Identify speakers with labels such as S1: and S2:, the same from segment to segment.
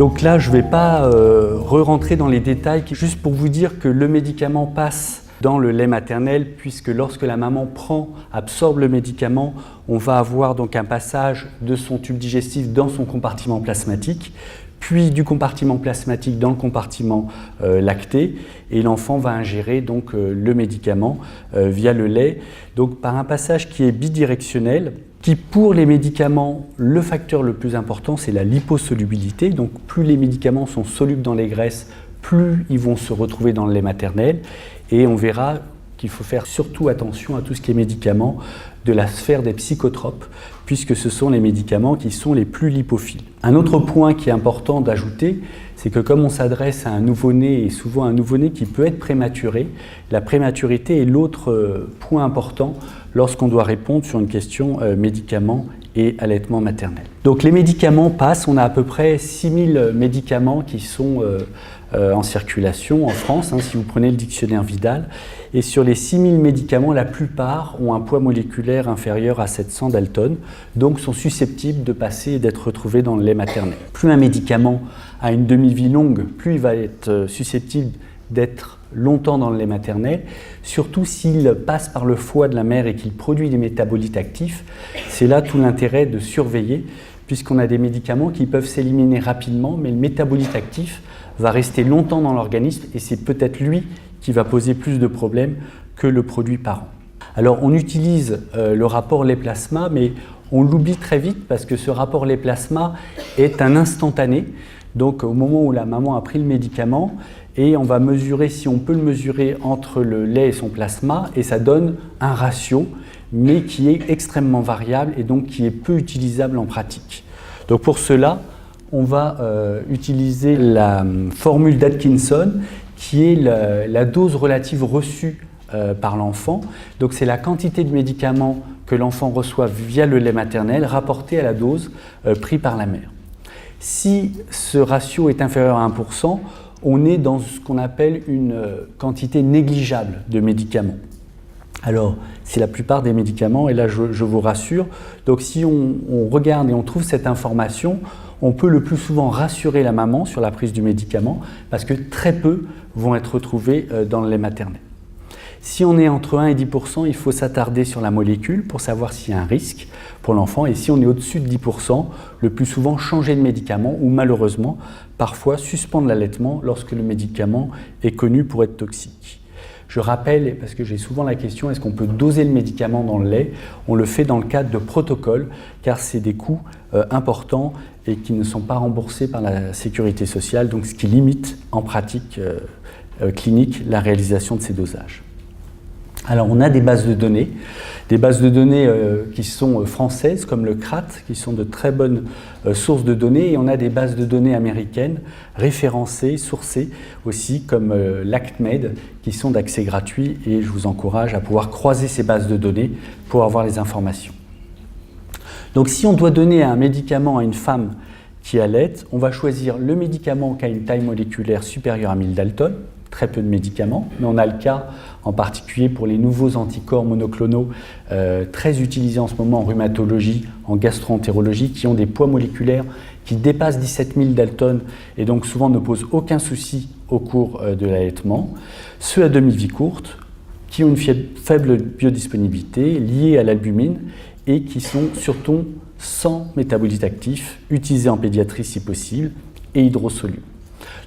S1: Donc là, je ne vais pas re-rentrer dans les détails, juste pour vous dire que le médicament passe dans le lait maternel, puisque lorsque la maman absorbe le médicament, on va avoir donc un passage de son tube digestif dans son compartiment plasmatique, puis du compartiment plasmatique dans le compartiment lacté, et l'enfant va ingérer donc le médicament via le lait, donc par un passage qui est bidirectionnel, qui pour les médicaments, le facteur le plus important c'est la liposolubilité, donc plus les médicaments sont solubles dans les graisses, plus ils vont se retrouver dans le lait maternel, et on verra qu'il faut faire surtout attention à tout ce qui est médicaments de la sphère des psychotropes, puisque ce sont les médicaments qui sont les plus lipophiles. Un autre point qui est important d'ajouter, c'est que comme on s'adresse à un nouveau-né, et souvent un nouveau-né qui peut être prématuré, la prématurité est l'autre point important lorsqu'on doit répondre sur une question médicaments et allaitement maternel. Donc les médicaments passent, on a à peu près 6000 médicaments qui sont en circulation en France, si vous prenez le dictionnaire Vidal, et sur les 6000 médicaments, la plupart ont un poids moléculaire inférieur à 700 Dalton, donc sont susceptibles de passer et d'être retrouvés dans le lait maternel. Plus un médicament a une demi-vie longue, plus il va être susceptible d'être longtemps dans le lait maternel, surtout s'il passe par le foie de la mère et qu'il produit des métabolites actifs. C'est là tout l'intérêt de surveiller, puisqu'on a des médicaments qui peuvent s'éliminer rapidement, mais le métabolite actif va rester longtemps dans l'organisme et c'est peut-être lui qui va poser plus de problèmes que le produit parent. Alors on utilise le rapport lait-plasma, mais on l'oublie très vite parce que ce rapport lait-plasma est un instantané, donc au moment où la maman a pris le médicament, et on va mesurer, si on peut le mesurer, entre le lait et son plasma, et ça donne un ratio, mais qui est extrêmement variable et donc qui est peu utilisable en pratique. Donc pour cela, on va utiliser la formule d'Atkinson, qui est la dose relative reçue par l'enfant. Donc c'est la quantité de médicaments que l'enfant reçoit via le lait maternel rapportée à la dose prise par la mère. Si ce ratio est inférieur à 1%, on est dans ce qu'on appelle une quantité négligeable de médicaments. Alors, c'est la plupart des médicaments, et là je vous rassure, donc si on regarde et on trouve cette information, on peut le plus souvent rassurer la maman sur la prise du médicament, parce que très peu vont être retrouvés dans le lait maternel. Si on est entre 1 et 10%, il faut s'attarder sur la molécule pour savoir s'il y a un risque pour l'enfant, et si on est au-dessus de 10%, le plus souvent changer de médicament, ou malheureusement, parfois suspendre l'allaitement lorsque le médicament est connu pour être toxique. Je rappelle, parce que j'ai souvent la question, est-ce qu'on peut doser le médicament dans le lait? On le fait dans le cadre de protocoles, car c'est des coûts importants et qui ne sont pas remboursés par la sécurité sociale, donc ce qui limite en pratique clinique la réalisation de ces dosages. Alors on a des bases de données qui sont françaises comme le CRAT, qui sont de très bonnes sources de données, et on a des bases de données américaines référencées, sourcées aussi, comme l'ACTMED, qui sont d'accès gratuit, et je vous encourage à pouvoir croiser ces bases de données pour avoir les informations. Donc si on doit donner un médicament à une femme qui allaite, on va choisir le médicament qui a une taille moléculaire supérieure à 1000 Dalton, très peu de médicaments, mais on a le cas en particulier pour les nouveaux anticorps monoclonaux très utilisés en ce moment en rhumatologie, en gastro-entérologie, qui ont des poids moléculaires qui dépassent 17 000 Dalton et donc souvent ne posent aucun souci au cours de l'allaitement. Ceux à demi-vie courte, qui ont une faible biodisponibilité liée à l'albumine et qui sont surtout sans métabolite actif, utilisés en pédiatrie si possible et hydrosolubles.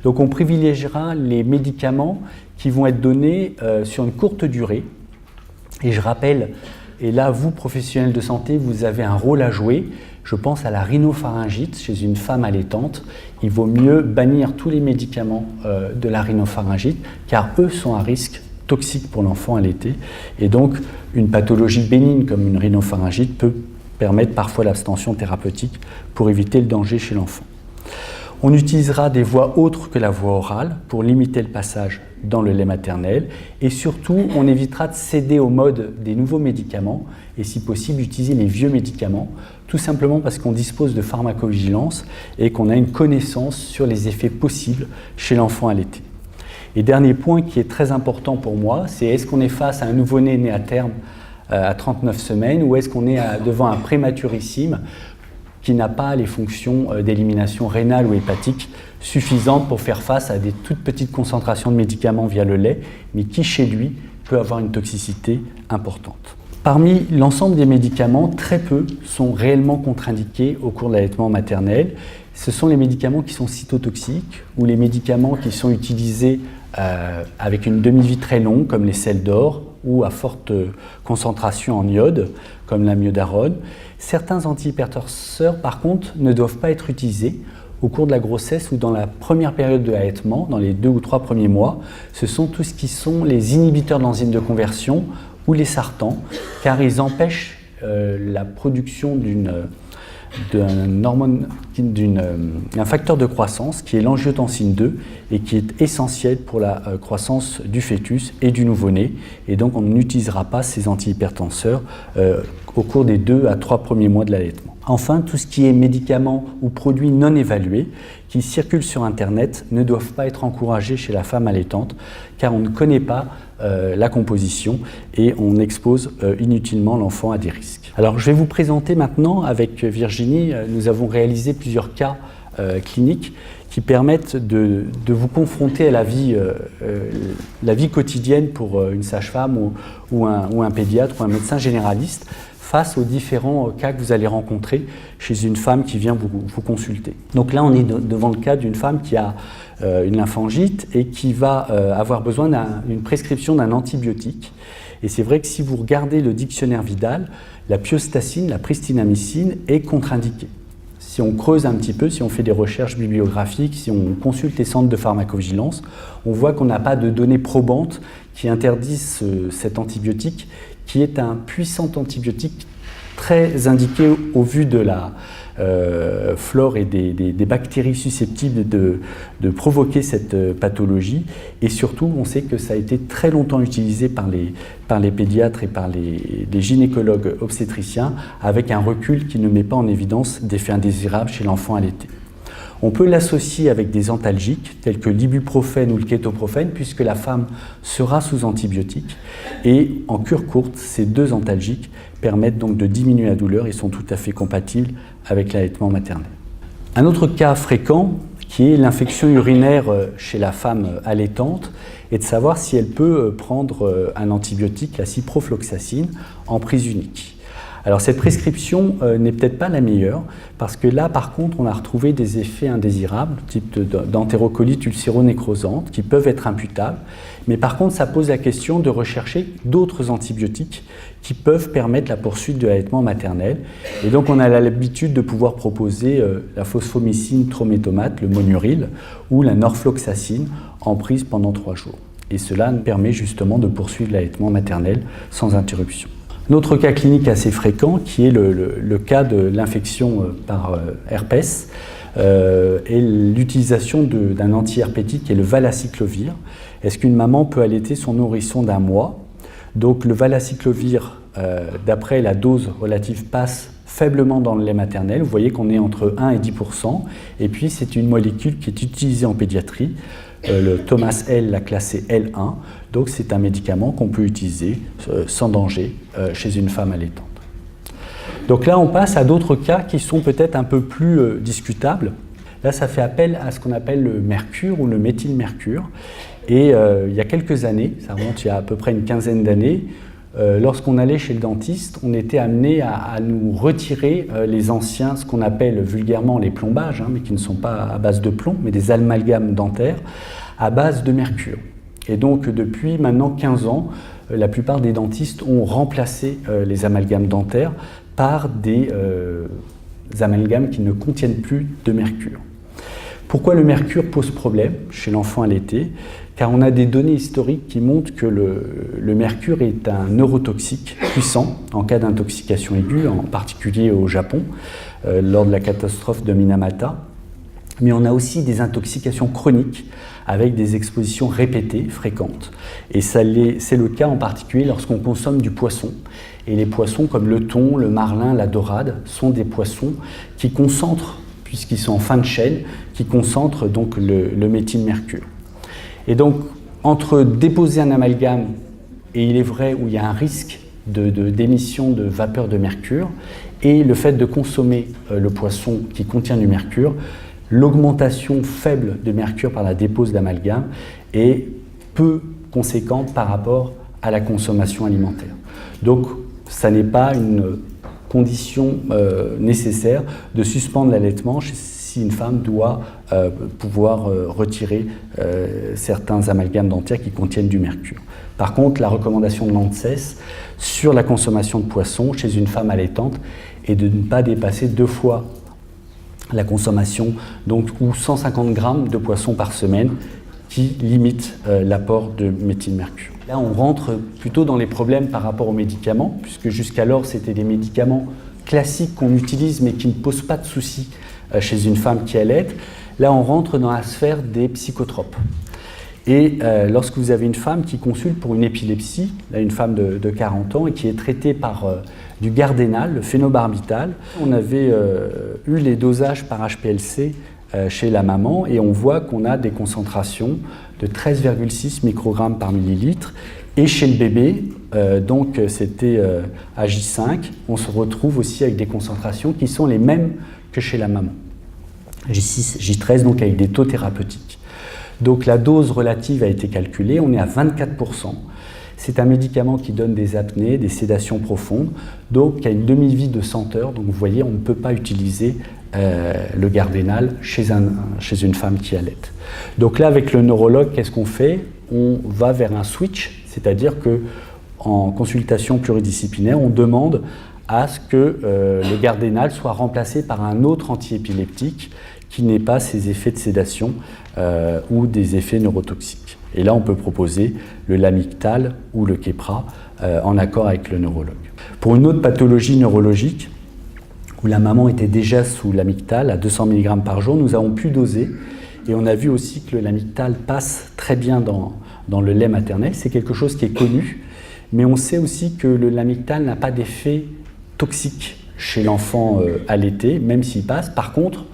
S1: Donc on privilégiera les médicaments qui vont être donnés sur une courte durée. Et je rappelle, et là vous professionnels de santé, vous avez un rôle à jouer. Je pense à la rhinopharyngite chez une femme allaitante. Il vaut mieux bannir tous les médicaments de la rhinopharyngite car eux sont à risque toxique pour l'enfant allaité. Et donc une pathologie bénigne comme une rhinopharyngite peut permettre parfois l'abstention thérapeutique pour éviter le danger chez l'enfant. On utilisera des voies autres que la voie orale pour limiter le passage dans le lait maternel et surtout on évitera de céder au mode des nouveaux médicaments et si possible utiliser les vieux médicaments tout simplement parce qu'on dispose de pharmacovigilance et qu'on a une connaissance sur les effets possibles chez l'enfant allaité. Et dernier point qui est très important pour moi, c'est est-ce qu'on est face à un nouveau-né né à terme à 39 semaines ou est-ce qu'on est devant un prématurissime qui n'a pas les fonctions d'élimination rénale ou hépatique suffisantes pour faire face à des toutes petites concentrations de médicaments via le lait, mais qui chez lui peut avoir une toxicité importante. Parmi l'ensemble des médicaments, très peu sont réellement contre-indiqués au cours de l'allaitement maternel. Ce sont les médicaments qui sont cytotoxiques ou les médicaments qui sont utilisés avec une demi-vie très longue, comme les sels d'or, ou à forte concentration en iode, comme l'amiodarone. Certains antihypertenseurs, par contre, ne doivent pas être utilisés au cours de la grossesse ou dans la première période de l'allaitement, dans les 2 ou 3 premiers mois. Ce sont tous ce qui sont les inhibiteurs de l'enzyme de conversion ou les sartans, car ils empêchent la production d'un facteur de croissance qui est l'angiotensine 2 et qui est essentiel pour la croissance du fœtus et du nouveau-né. Et donc on n'utilisera pas ces antihypertenseurs au cours des 2 à 3 premiers mois de l'allaitement. Enfin, tout ce qui est médicaments ou produits non évalués qui circulent sur Internet ne doivent pas être encouragés chez la femme allaitante car on ne connaît pas la composition et on expose inutilement l'enfant à des risques. Alors je vais vous présenter maintenant avec Virginie, nous avons réalisé plusieurs cas cliniques qui permettent de vous confronter à la vie quotidienne pour une sage-femme ou un pédiatre ou un médecin généraliste face aux différents cas que vous allez rencontrer chez une femme qui vient vous consulter. Donc là, on est devant le cas d'une femme qui a une lymphangite et qui va avoir besoin d'une prescription d'un antibiotique. Et c'est vrai que si vous regardez le dictionnaire Vidal, la pyostacine, la pristinamycine est contre-indiquée. Si on creuse un petit peu, si on fait des recherches bibliographiques, si on consulte les centres de pharmacovigilance, on voit qu'on n'a pas de données probantes qui interdisent cet antibiotique, qui est un puissant antibiotique très indiqué au vu de la flore et des bactéries susceptibles de provoquer cette pathologie. Et surtout, on sait que ça a été très longtemps utilisé par les pédiatres et par les gynécologues obstétriciens, avec un recul qui ne met pas en évidence d'effets indésirables chez l'enfant allaité. On peut l'associer avec des antalgiques tels que l'ibuprofène ou le kétoprophène puisque la femme sera sous antibiotiques et en cure courte, ces 2 antalgiques permettent donc de diminuer la douleur et sont tout à fait compatibles avec l'allaitement maternel. Un autre cas fréquent qui est l'infection urinaire chez la femme allaitante est de savoir si elle peut prendre un antibiotique, la ciprofloxacine, en prise unique. Alors cette prescription n'est peut-être pas la meilleure parce que là par contre on a retrouvé des effets indésirables type d'entérocolite ulcéro-nécrosante qui peuvent être imputables, mais par contre ça pose la question de rechercher d'autres antibiotiques qui peuvent permettre la poursuite de l'allaitement maternel. Et donc on a l'habitude de pouvoir proposer la phosphomycine trométomate, le Monuril, ou la norfloxacine en prise pendant 3 jours. Et cela nous permet justement de poursuivre l'allaitement maternel sans interruption. Un autre cas clinique assez fréquent, qui est le cas de l'infection par herpès, est l'utilisation d'un antiherpétique qui est le valacyclovir. Est-ce qu'une maman peut allaiter son nourrisson d'1 mois? Donc le valacyclovir, d'après la dose relative, passe faiblement dans le lait maternel. Vous voyez qu'on est entre 1 et 10%. Et puis c'est une molécule qui est utilisée en pédiatrie. Le Thomas L l'a classé L1, donc c'est un médicament qu'on peut utiliser sans danger chez une femme allaitante. Donc là on passe à d'autres cas qui sont peut-être un peu plus discutables. Là ça fait appel à ce qu'on appelle le mercure ou le méthylmercure. Et il y a quelques années, ça remonte il y a à peu près une quinzaine d'années, lorsqu'on allait chez le dentiste, on était amené à nous retirer les anciens, ce qu'on appelle vulgairement les plombages, mais qui ne sont pas à base de plomb, mais des amalgames dentaires à base de mercure. Et donc depuis maintenant 15 ans, la plupart des dentistes ont remplacé les amalgames dentaires par des amalgames qui ne contiennent plus de mercure. Pourquoi le mercure pose problème chez l'enfant allaité? Car on a des données historiques qui montrent que le mercure est un neurotoxique puissant en cas d'intoxication aiguë, en particulier au Japon, lors de la catastrophe de Minamata. Mais on a aussi des intoxications chroniques avec des expositions répétées, fréquentes. Et c'est le cas en particulier lorsqu'on consomme du poisson. Et les poissons comme le thon, le marlin, la dorade sont des poissons qui concentrent, puisqu'ils sont en fin de chaîne, qui concentrent donc le méthylmercure. Et donc, entre déposer un amalgame, et il est vrai où il y a un risque d'émission de vapeur de mercure, et le fait de consommer le poisson qui contient du mercure, l'augmentation faible de mercure par la dépose d'amalgame est peu conséquente par rapport à la consommation alimentaire. Donc, ça n'est pas une condition nécessaire de suspendre l'allaitement si une femme doit pouvoir retirer certains amalgames dentaires qui contiennent du mercure. Par contre, la recommandation de l'ANSES sur la consommation de poisson chez une femme allaitante est de ne pas dépasser 2 fois la consommation, donc, ou 150 grammes de poisson par semaine, qui limite l'apport de méthylmercure. Là, on rentre plutôt dans les problèmes par rapport aux médicaments, puisque jusqu'alors, c'était des médicaments classiques qu'on utilise, mais qui ne posent pas de soucis chez une femme qui allaite. Là, on rentre dans la sphère des psychotropes. Et lorsque vous avez une femme qui consulte pour une épilepsie, là, une femme de 40 ans, et qui est traitée par du Gardénal, le phénobarbital, on avait eu les dosages par HPLC chez la maman, et on voit qu'on a des concentrations de 13,6 microgrammes par millilitre. Et chez le bébé, donc c'était à J5, on se retrouve aussi avec des concentrations qui sont les mêmes que chez la maman. J6, J13, donc avec des taux thérapeutiques. Donc la dose relative a été calculée, on est à 24%. C'est un médicament qui donne des apnées, des sédations profondes, donc qui a une demi-vie de 100 heures. Donc vous voyez, on ne peut pas utiliser le Gardénal chez une femme qui allaite. Donc là, avec le neurologue, qu'est-ce qu'on fait? On va vers un switch, c'est-à-dire qu'en consultation pluridisciplinaire, on demande à ce que le Gardénal soit remplacé par un autre antiépileptique qui n'ait pas ces effets de sédation ou des effets neurotoxiques. Et là, on peut proposer le Lamictal ou le Keppra en accord avec le neurologue. Pour une autre pathologie neurologique, où la maman était déjà sous Lamictal à 200 mg par jour, nous avons pu doser et on a vu aussi que le Lamictal passe très bien dans le lait maternel. C'est quelque chose qui est connu, mais on sait aussi que le Lamictal n'a pas d'effet toxique chez l'enfant allaité, même s'il passe. Par contre,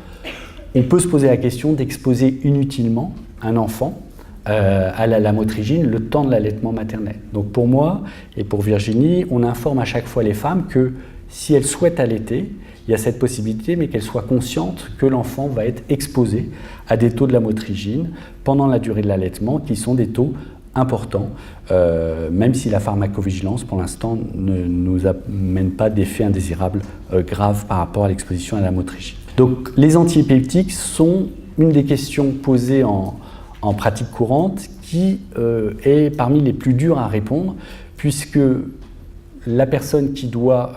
S1: on peut se poser la question d'exposer inutilement un enfant à la lamotrigine le temps de l'allaitement maternel. Donc pour moi et pour Virginie, on informe à chaque fois les femmes que si elles souhaitent allaiter, il y a cette possibilité, mais qu'elles soient conscientes que l'enfant va être exposé à des taux de lamotrigine pendant la durée de l'allaitement, qui sont des taux importants, même si la pharmacovigilance, pour l'instant, ne nous amène pas d'effets indésirables graves par rapport à l'exposition à la lamotrigine. Donc les antiépileptiques sont une des questions posées en pratique courante qui est parmi les plus dures à répondre, puisque la personne qui doit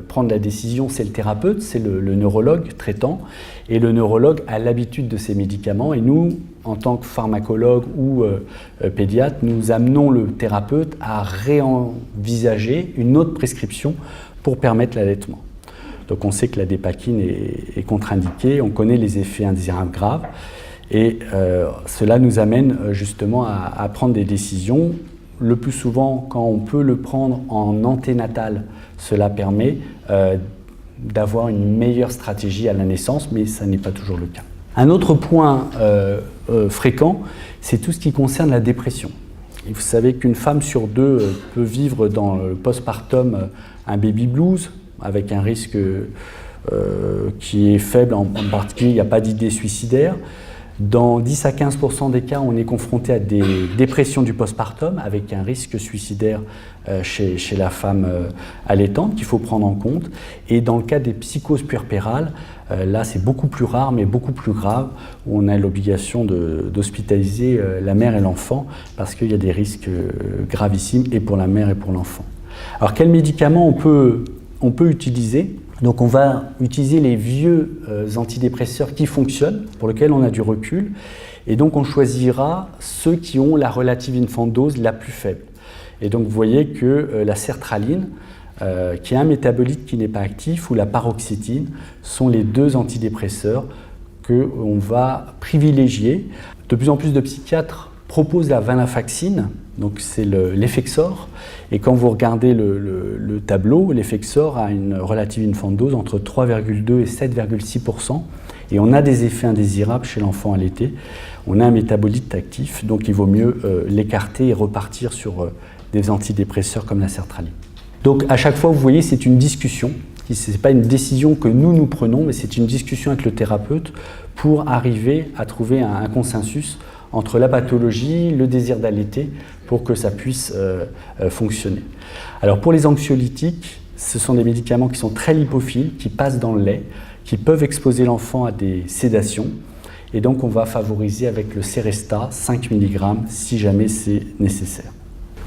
S1: prendre la décision, c'est le thérapeute, c'est le neurologue traitant, et le neurologue a l'habitude de ces médicaments, et nous, en tant que pharmacologue ou pédiatre, nous amenons le thérapeute à réenvisager une autre prescription pour permettre l'allaitement. Donc on sait que la dépakine est contre-indiquée, on connaît les effets indésirables graves, et cela nous amène justement à prendre des décisions. Le plus souvent, quand on peut le prendre en anténatal, cela permet d'avoir une meilleure stratégie à la naissance, mais ça n'est pas toujours le cas. Un autre point fréquent, c'est tout ce qui concerne la dépression. Et vous savez qu'une femme sur deux peut vivre dans le postpartum un baby blues, avec un risque qui est faible, en particulier il n'y a pas d'idée suicidaire. Dans 10 à 15% des cas, on est confronté à des dépressions du postpartum avec un risque suicidaire chez la femme allaitante qu'il faut prendre en compte. Et dans le cas des psychoses puerpérales, là c'est beaucoup plus rare mais beaucoup plus grave, où on a l'obligation d'hospitaliser la mère et l'enfant parce qu'il y a des risques gravissimes et pour la mère et pour l'enfant. Alors quels médicaments on peut utiliser ? Donc on va utiliser les vieux antidépresseurs qui fonctionnent, pour lesquels on a du recul, et donc on choisira ceux qui ont la relative infant dose la plus faible. Et donc vous voyez que la sertraline, qui est un métabolite qui n'est pas actif, ou la paroxétine, sont les deux antidépresseurs qu'on va privilégier. De plus en plus de psychiatres proposent la venlafaxine, donc c'est l'Effexor, et quand vous regardez le tableau, l'Effexor a une relative infant dose entre 3,2 et 7,6%, et on a des effets indésirables chez l'enfant allaité. On a un métabolite actif, donc il vaut mieux l'écarter et repartir sur des antidépresseurs comme la sertraline. Donc à chaque fois, vous voyez, c'est une discussion. Ce n'est pas une décision que nous prenons, mais c'est une discussion avec le thérapeute pour arriver à trouver un consensus entre la pathologie, le désir d'allaiter, pour que ça puisse fonctionner. Alors pour les anxiolytiques, ce sont des médicaments qui sont très lipophiles, qui passent dans le lait, qui peuvent exposer l'enfant à des sédations. Et donc on va favoriser avec le Seresta 5 mg si jamais c'est nécessaire.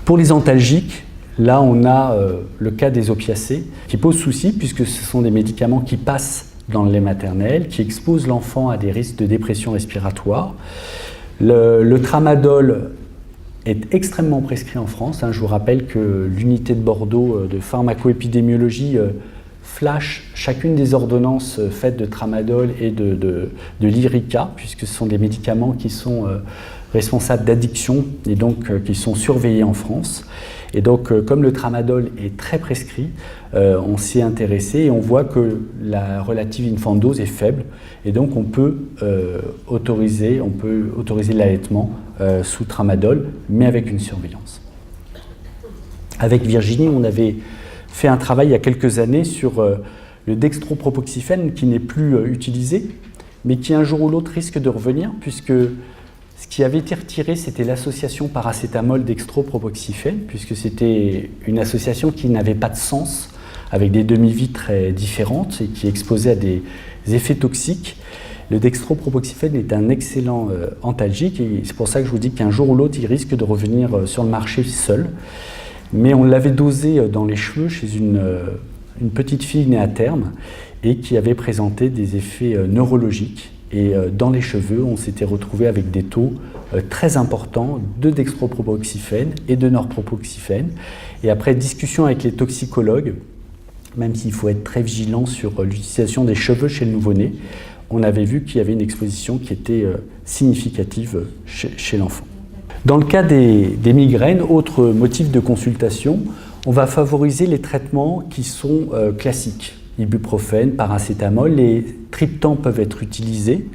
S1: Pour les antalgiques, là on a le cas des opiacés qui pose souci puisque ce sont des médicaments qui passent dans le lait maternel, qui exposent l'enfant à des risques de dépression respiratoire. Le tramadol est extrêmement prescrit en France. Je vous rappelle que l'unité de Bordeaux de pharmacoépidémiologie flash chacune des ordonnances faites de tramadol et de Lyrica, puisque ce sont des médicaments qui sont responsables d'addiction et donc qui sont surveillés en France. Et donc comme le tramadol est très prescrit, on s'y est intéressé et on voit que la relative infant dose est faible et donc on peut autoriser l'allaitement sous tramadol, mais avec une surveillance. Avec Virginie, on avait fait un travail il y a quelques années sur le dextropropoxyphène qui n'est plus utilisé, mais qui un jour ou l'autre risque de revenir, puisque ce qui avait été retiré, c'était l'association paracétamol-dextropropoxyphène, puisque c'était une association qui n'avait pas de sens, avec des demi-vies très différentes et qui exposait à des effets toxiques. Le dextropropoxyphène est un excellent antalgique et c'est pour ça que je vous dis qu'un jour ou l'autre, il risque de revenir sur le marché seul. Mais on l'avait dosé dans les cheveux chez une petite fille née à terme et qui avait présenté des effets neurologiques. Et dans les cheveux, on s'était retrouvé avec des taux très importants de dextropropoxyphène et de norpropoxyphène. Et après discussion avec les toxicologues, même s'il faut être très vigilant sur l'utilisation des cheveux chez le nouveau-né, on avait vu qu'il y avait une exposition qui était significative chez l'enfant. Dans le cas des migraines, autre motif de consultation, on va favoriser les traitements qui sont classiques. Ibuprofène, paracétamol, les triptans peuvent être utilisés.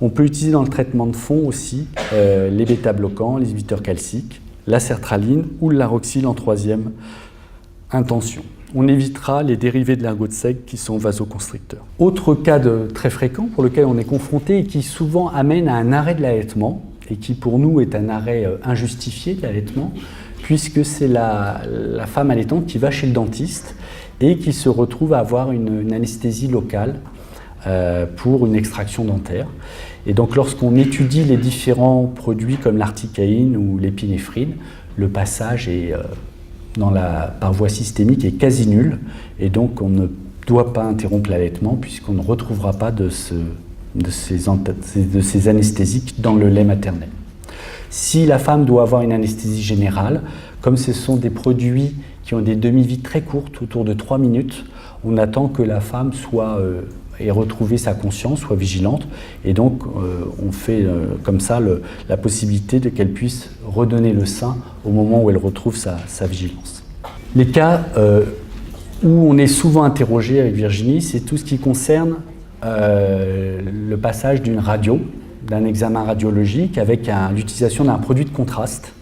S1: On peut utiliser dans le traitement de fond aussi les bêta-bloquants, les inhibiteurs calciques, la sertraline ou le Laroxyl en troisième intention. On évitera les dérivés de l'ergot sec qui sont vasoconstricteurs. Autre cas très fréquent pour lequel on est confronté et qui souvent amène à un arrêt de l'allaitement et qui pour nous est un arrêt injustifié de l'allaitement puisque c'est la femme allaitante qui va chez le dentiste et qui se retrouve à avoir une anesthésie locale pour une extraction dentaire. Et donc lorsqu'on étudie les différents produits comme l'articaïne ou l'épinéphrine, le passage est par voie systémique est quasi nul et donc on ne doit pas interrompre l'allaitement puisqu'on ne retrouvera pas de ces anesthésiques dans le lait maternel. Si la femme doit avoir une anesthésie générale, comme ce sont des produits qui ont des demi-vies très courtes, autour de 3 minutes, on attend que la femme ait retrouvé sa conscience, soit vigilante, et donc on fait comme ça la possibilité qu'elle puisse redonner le sein au moment où elle retrouve sa vigilance. Les cas où on est souvent interrogé avec Virginie, c'est tout ce qui concerne le passage d'une radio, d'un examen radiologique avec l'utilisation d'un produit de contraste.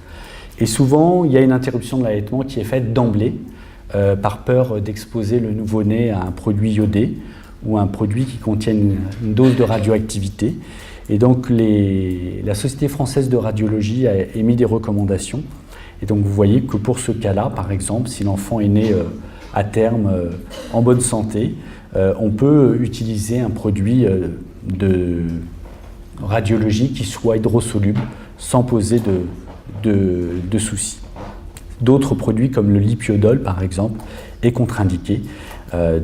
S1: Et souvent, il y a une interruption de l'allaitement qui est faite d'emblée par peur d'exposer le nouveau-né à un produit iodé ou un produit qui contienne une dose de radioactivité. Et donc, la Société française de radiologie a émis des recommandations. Et donc, vous voyez que pour ce cas-là, par exemple, si l'enfant est né à terme en bonne santé, on peut utiliser un produit de radiologie qui soit hydrosoluble sans poser de soucis. D'autres produits comme le lipiodol par exemple est contre-indiqué,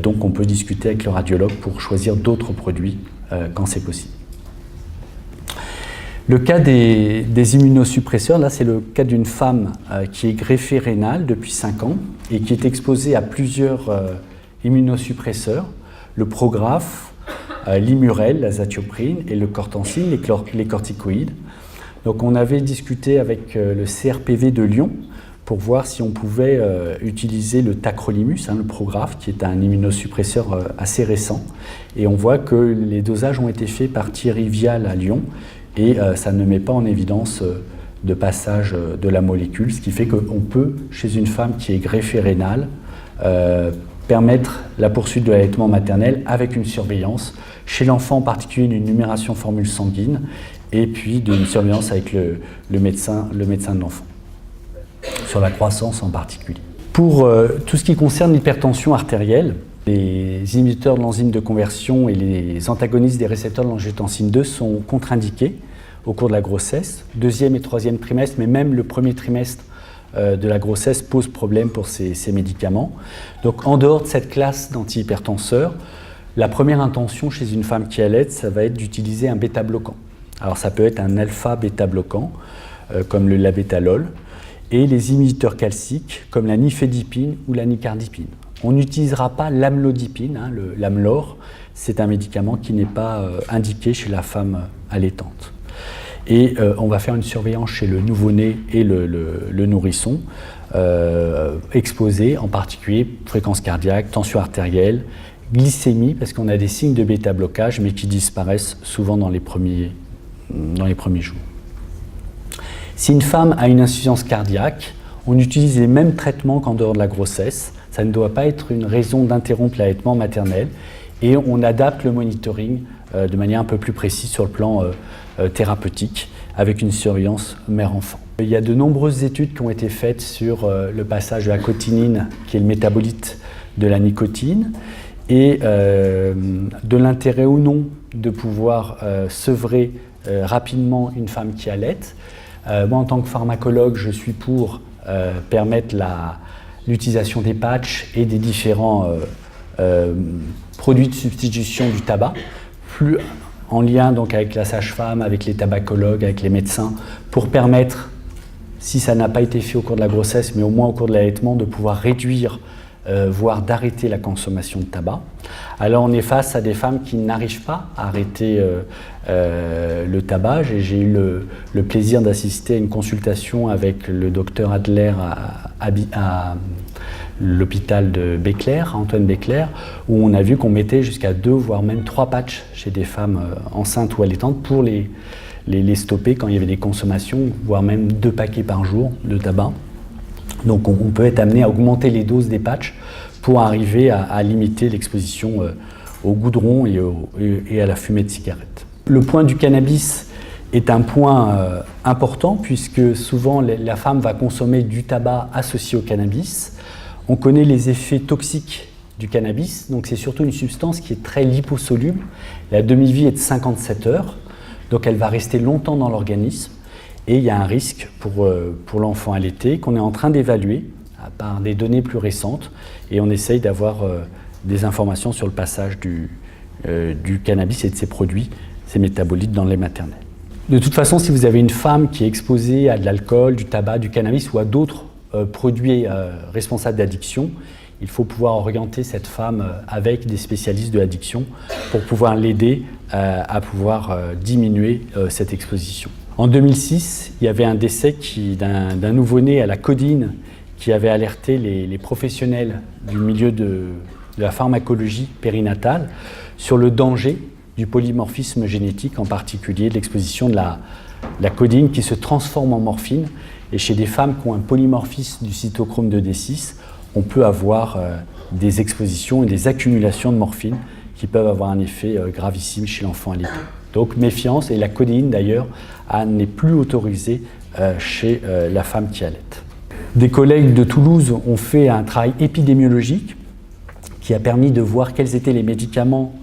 S1: donc on peut discuter avec le radiologue pour choisir d'autres produits quand c'est possible. Le cas des immunosuppresseurs, là c'est le cas d'une femme qui est greffée rénale depuis 5 ans et qui est exposée à plusieurs immunosuppresseurs, le Prograf, l'Immurel, la zatioprine et le Cortensine, les corticoïdes. Donc on avait discuté avec le CRPV de Lyon pour voir si on pouvait utiliser le tacrolimus, le Prograf, qui est un immunosuppresseur assez récent. Et on voit que les dosages ont été faits par Thierry Vial à Lyon et ça ne met pas en évidence de passage de la molécule, ce qui fait qu'on peut, chez une femme qui est greffée rénale, permettre la poursuite de l'allaitement maternel avec une surveillance, chez l'enfant en particulier d'une numération formule sanguine, et puis d'une surveillance avec le médecin de l'enfant, sur la croissance en particulier. Pour tout ce qui concerne l'hypertension artérielle, les inhibiteurs de l'enzyme de conversion et les antagonistes des récepteurs de l'angiotensin II sont contre-indiqués au cours de la grossesse, deuxième et troisième trimestre, mais même le premier trimestre de la grossesse pose problème pour ces médicaments. Donc en dehors de cette classe d'antihypertenseurs, la première intention chez une femme qui allaite, ça va être d'utiliser un bêta-bloquant. Alors ça peut être un alpha-bêta-bloquant, comme le labétalol, et les inhibiteurs calciques, comme la nifedipine ou la nicardipine. On n'utilisera pas l'amlodipine, l'Amlor, c'est un médicament qui n'est pas indiqué chez la femme allaitante. Et on va faire une surveillance chez le nouveau-né et le nourrisson, exposés en particulier fréquence cardiaque, tension artérielle, glycémie, parce qu'on a des signes de bêta-blocage, mais qui disparaissent souvent dans les premiers jours. Si une femme a une insuffisance cardiaque, on utilise les mêmes traitements qu'en dehors de la grossesse. Ça ne doit pas être une raison d'interrompre l'allaitement maternel, et on adapte le monitoring de manière un peu plus précise sur le plan thérapeutique, avec une surveillance mère-enfant. Il y a de nombreuses études qui ont été faites sur le passage de la cotinine, qui est le métabolite de la nicotine, et de l'intérêt ou non de pouvoir sevrer rapidement une femme qui allaite. Moi, en tant que pharmacologue, je suis pour permettre l'utilisation des patchs et des différents produits de substitution du tabac, plus en lien donc avec la sage-femme, avec les tabacologues, avec les médecins, pour permettre, si ça n'a pas été fait au cours de la grossesse, mais au moins au cours de l'allaitement, de pouvoir réduire, voire d'arrêter la consommation de tabac. Alors on est face à des femmes qui n'arrivent pas à arrêter le tabac. J'ai eu le plaisir d'assister à une consultation avec le docteur Adler à l'hôpital de Béclair, Antoine Béclair, où on a vu qu'on mettait jusqu'à 2 voire même 3 patchs chez des femmes enceintes ou allaitantes pour les stopper quand il y avait des consommations, voire même 2 paquets par jour de tabac. Donc on peut être amené à augmenter les doses des patchs pour arriver à limiter l'exposition au goudron et à la fumée de cigarette. Le point du cannabis est un point important, puisque souvent la femme va consommer du tabac associé au cannabis. On connaît les effets toxiques du cannabis, donc c'est surtout une substance qui est très liposoluble. La demi-vie est de 57 heures, donc elle va rester longtemps dans l'organisme. Et il y a un risque pour l'enfant allaité qu'on est en train d'évaluer par des données plus récentes, et on essaye d'avoir des informations sur le passage du cannabis et de ses produits, ses métabolites dans le lait maternel. De toute façon, si vous avez une femme qui est exposée à de l'alcool, du tabac, du cannabis ou à d'autres produits responsables d'addiction, il faut pouvoir orienter cette femme avec des spécialistes de l'addiction pour pouvoir l'aider à pouvoir diminuer cette exposition. En 2006, il y avait un décès d'un nouveau-né à la codine qui avait alerté les professionnels du milieu de la pharmacologie périnatale sur le danger du polymorphisme génétique, en particulier de l'exposition de la codine qui se transforme en morphine. Et chez des femmes qui ont un polymorphisme du cytochrome 2D6, on peut avoir des expositions et des accumulations de morphine qui peuvent avoir un effet gravissime chez l'enfant allaitant. Donc méfiance, et la codéine d'ailleurs n'est plus autorisée chez la femme qui allaite. Des collègues de Toulouse ont fait un travail épidémiologique qui a permis de voir quels étaient les médicaments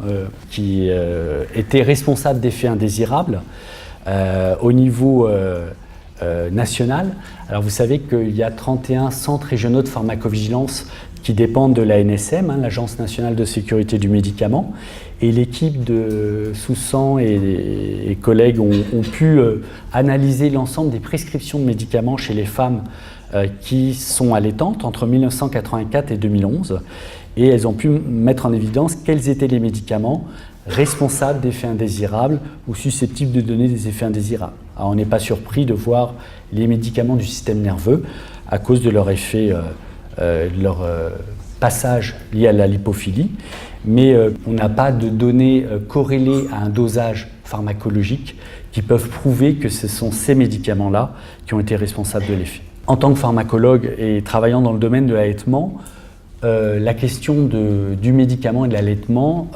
S1: qui étaient responsables d'effets indésirables au niveau national. Alors vous savez qu'il y a 31 centres régionaux de pharmacovigilance qui dépendent de l'ANSM, l'Agence nationale de sécurité du médicament, et l'équipe de Soussan et collègues ont pu analyser l'ensemble des prescriptions de médicaments chez les femmes qui sont allaitantes entre 1984 et 2011, et elles ont pu mettre en évidence quels étaient les médicaments responsables d'effets indésirables ou susceptibles de donner des effets indésirables. Alors on n'est pas surpris de voir les médicaments du système nerveux à cause de leur effet, leur passage lié à la lipophilie, mais on n'a pas de données corrélées à un dosage pharmacologique qui peuvent prouver que ce sont ces médicaments-là qui ont été responsables de l'effet. En tant que pharmacologue et travaillant dans le domaine de l'allaitement, la question du médicament et de l'allaitement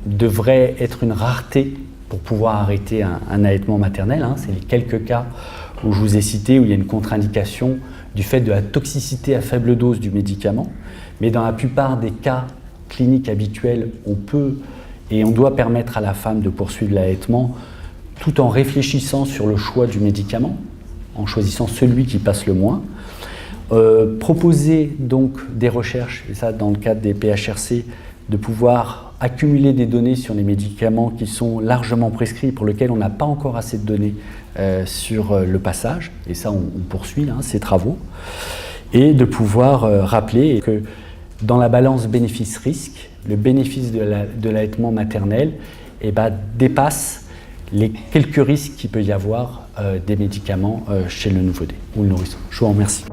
S1: devrait être une rareté pour pouvoir arrêter un allaitement maternel. C'est les quelques cas où je vous ai cité où il y a une contre-indication du fait de la toxicité à faible dose du médicament. Mais dans la plupart des cas cliniques habituels, on peut et on doit permettre à la femme de poursuivre l'allaitement tout en réfléchissant sur le choix du médicament, en choisissant celui qui passe le moins. Proposer donc des recherches, et ça dans le cadre des PHRC, de pouvoir accumuler des données sur les médicaments qui sont largement prescrits, pour lesquels on n'a pas encore assez de données sur le passage, et ça on poursuit ces travaux, et de pouvoir rappeler que dans la balance bénéfice-risque, le bénéfice de l'allaitement maternel dépasse les quelques risques qu'il peut y avoir des médicaments chez le nouveau-né ou le nourrisson. Je vous remercie.